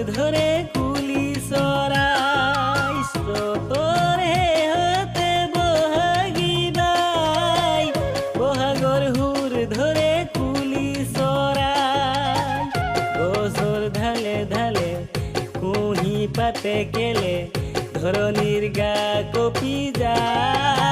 ধৰে কুলি চৰাই স্ৰোতৰে হতে বহাগী বাই বহাগৰ সুৰ ধৰে কুলি চৰাই গছৰ ঢালে ঢালে কুঁহি পাতে কেলে ধৰণীৰ গা কপি যায়